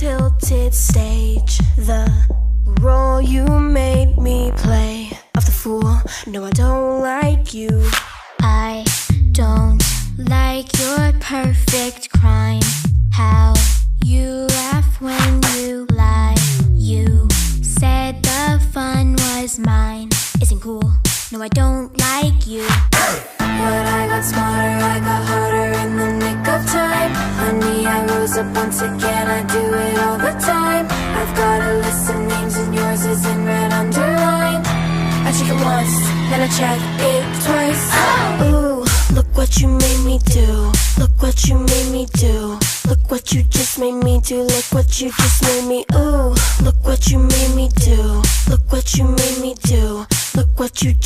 tilted stage, the role you made me play of the fool. No, I don't like you. I don't like your perfect crime. How you laugh when you lie. You said the fun was mine. Isn't cool. No, I don't like you. But I got smarter, I got harder in the nick of time. Honey, I rose up once again, I do it all the time. I've got a list of names and yours is in red underline. I check it once, then I check it twice. Ooh, look what you made me do. Look what you made me do. Look what you just made me do. Look what you just made me. Ooh, look what you made me do. Look what you made me do. Look what you just